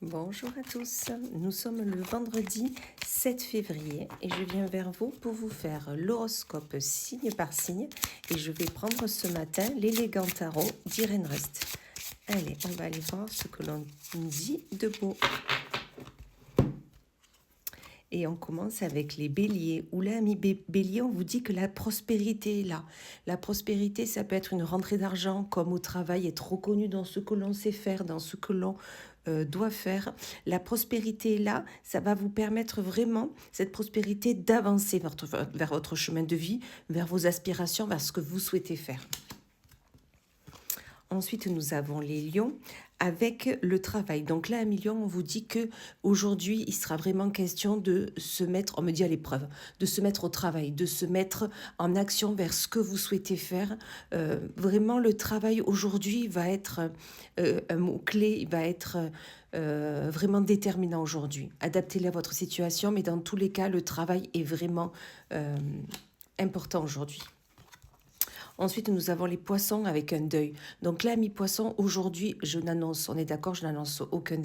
Bonjour à tous, nous sommes le vendredi 7 février et je viens vers vous pour vous faire l'horoscope signe par signe et je vais prendre ce matin l'élégant tarot d'Irène Rust. Allez, on va aller voir ce que l'on dit de beau. Et on commence avec les béliers. Oula, ami bélier, on vous dit que la prospérité est là. La prospérité, ça peut être une rentrée d'argent, comme au travail, être reconnu dans ce que l'on sait faire, dans ce que l'on doit faire. La prospérité est là, ça va vous permettre vraiment, cette prospérité, d'avancer vers votre chemin de vie, vers vos aspirations, vers ce que vous souhaitez faire. Ensuite, nous avons les lions avec le travail. Donc là, à Lion, on vous dit que aujourd'hui, il sera vraiment question de se mettre, on me dit à l'épreuve, de se mettre au travail, de se mettre en action vers ce que vous souhaitez faire. Vraiment, le travail aujourd'hui va être un mot-clé, il va être vraiment déterminant aujourd'hui. Adaptez-le à votre situation, mais dans tous les cas, le travail est vraiment important aujourd'hui. Ensuite, nous avons les poissons avec un deuil. Donc là, mi-poisson, aujourd'hui, je n'annonce, on est d'accord, je n'annonce aucun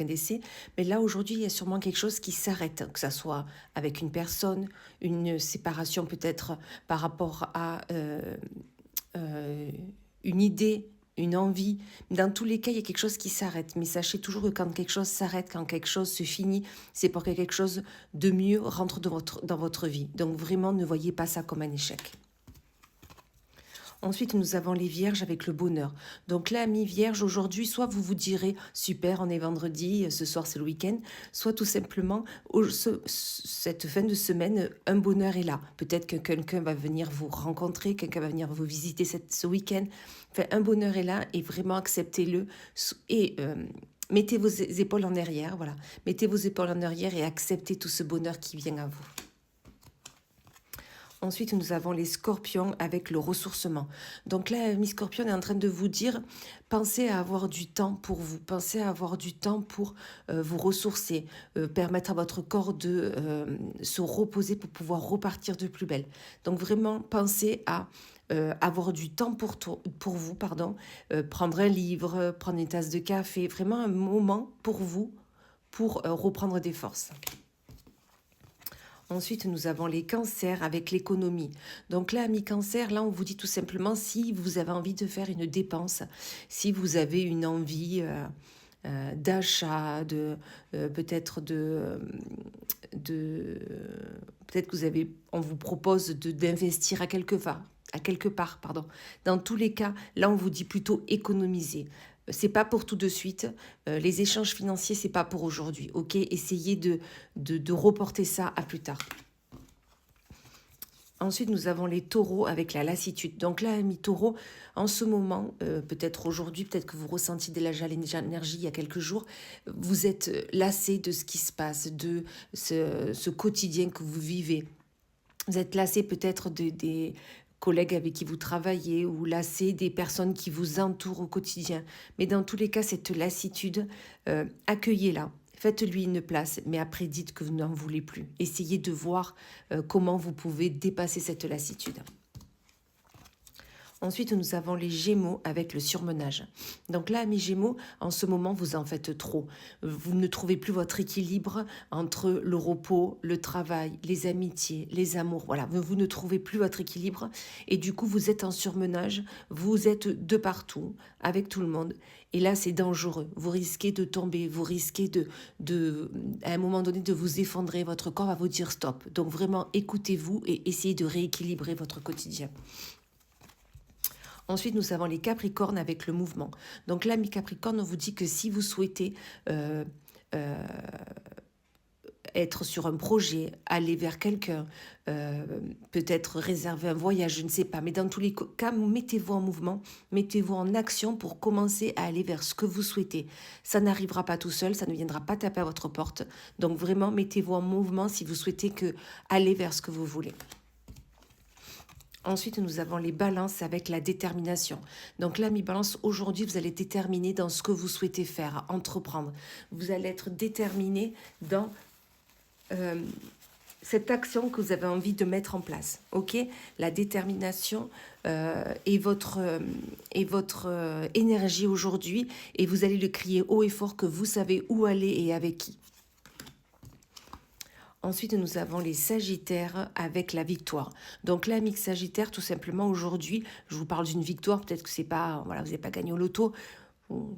décès. Mais là, aujourd'hui, il y a sûrement quelque chose qui s'arrête, que ça soit avec une personne, une séparation peut-être par rapport à une idée, une envie. Dans tous les cas, il y a quelque chose qui s'arrête. Mais sachez toujours que quand quelque chose s'arrête, quand quelque chose se finit, c'est pour que quelque chose de mieux rentre dans votre vie. Donc vraiment, ne voyez pas ça comme un échec. Ensuite, nous avons les vierges avec le bonheur. Donc là, amis vierges, aujourd'hui, soit vous vous direz, super, on est vendredi, ce soir c'est le week-end, soit tout simplement, cette fin de semaine, un bonheur est là. Peut-être que quelqu'un va venir vous rencontrer, quelqu'un va venir vous visiter ce week-end. Enfin, un bonheur est là et vraiment acceptez-le et mettez vos épaules en arrière, voilà. Mettez vos épaules en arrière et acceptez tout ce bonheur qui vient à vous. Ensuite, nous avons les scorpions avec le ressourcement. Donc là, Miss Scorpion est en train de vous dire, pensez à avoir du temps pour vous, pensez à avoir du temps pour vous ressourcer, permettre à votre corps de se reposer pour pouvoir repartir de plus belle. Donc vraiment, pensez à avoir du temps pour vous, prendre un livre, prendre une tasse de café, vraiment un moment pour vous, pour reprendre des forces. Ensuite, nous avons les cancers avec l'économie. Donc là, amis cancer, là, on vous dit tout simplement si vous avez envie de faire une dépense, si vous avez une envie d'achat, peut-être peut-être que on vous propose d'investir à quelque part, pardon. Dans tous les cas, là, on vous dit plutôt économiser. C'est pas pour tout de suite. Les échanges financiers, c'est pas pour aujourd'hui. Ok, essayez de reporter ça à plus tard. Ensuite, nous avons les taureaux avec la lassitude. Donc là, amis taureaux, en ce moment, peut-être aujourd'hui, peut-être que vous ressentiez déjà l'énergie il y a quelques jours, vous êtes lassé de ce qui se passe, de ce quotidien que vous vivez. Vous êtes lassé peut-être des collègues avec qui vous travaillez ou lassé des personnes qui vous entourent au quotidien. Mais dans tous les cas, cette lassitude, accueillez-la. Faites-lui une place, mais après dites que vous n'en voulez plus. Essayez de voir comment vous pouvez dépasser cette lassitude. Ensuite, nous avons les Gémeaux avec le surmenage. Donc là, amis Gémeaux, en ce moment, vous en faites trop. Vous ne trouvez plus votre équilibre entre le repos, le travail, les amitiés, les amours. Voilà, vous ne trouvez plus votre équilibre et du coup, vous êtes en surmenage. Vous êtes de partout, avec tout le monde. Et là, c'est dangereux. Vous risquez de tomber, vous risquez à un moment donné, de vous effondrer. Votre corps va vous dire stop. Donc vraiment, écoutez-vous et essayez de rééquilibrer votre quotidien. Ensuite, nous avons les Capricornes avec le mouvement. Donc là, mi-Capricorne, on vous dit que si vous souhaitez être sur un projet, aller vers quelqu'un, peut-être réserver un voyage, je ne sais pas. Mais dans tous les cas, mettez-vous en mouvement, mettez-vous en action pour commencer à aller vers ce que vous souhaitez. Ça n'arrivera pas tout seul, ça ne viendra pas taper à votre porte. Donc vraiment, mettez-vous en mouvement si vous souhaitez aller vers ce que vous voulez. Ensuite, nous avons les balances avec la détermination. Donc là, mi-balance, aujourd'hui, vous allez déterminer dans ce que vous souhaitez faire, entreprendre. Vous allez être déterminé dans cette action que vous avez envie de mettre en place, ok? La détermination et votre énergie aujourd'hui, et vous allez le crier haut et fort que vous savez où aller et avec qui. Ensuite, nous avons les Sagittaires avec la victoire. Donc là, mix Sagittaire, tout simplement, aujourd'hui, je vous parle d'une victoire, peut-être que c'est pas, voilà, vous n'avez pas gagné au loto,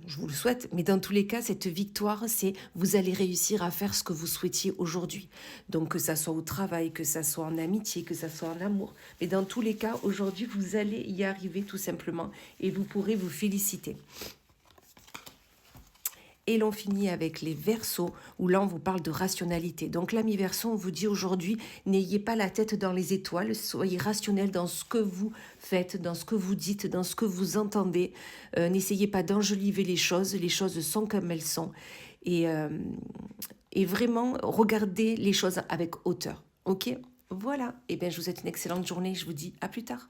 je vous le souhaite, mais dans tous les cas, cette victoire, c'est vous allez réussir à faire ce que vous souhaitiez aujourd'hui. Donc que ça soit au travail, que ça soit en amitié, que ça soit en amour. Mais dans tous les cas, aujourd'hui, vous allez y arriver tout simplement et vous pourrez vous féliciter. Et l'on finit avec les Verseaux, où là on vous parle de rationalité. Donc l'ami Verseau, on vous dit aujourd'hui, n'ayez pas la tête dans les étoiles, soyez rationnel dans ce que vous faites, dans ce que vous dites, dans ce que vous entendez. N'essayez pas d'enjoliver les choses sont comme elles sont. Et, euh, et vraiment, regardez les choses avec hauteur. Ok? Voilà, et bien je vous souhaite une excellente journée, je vous dis à plus tard.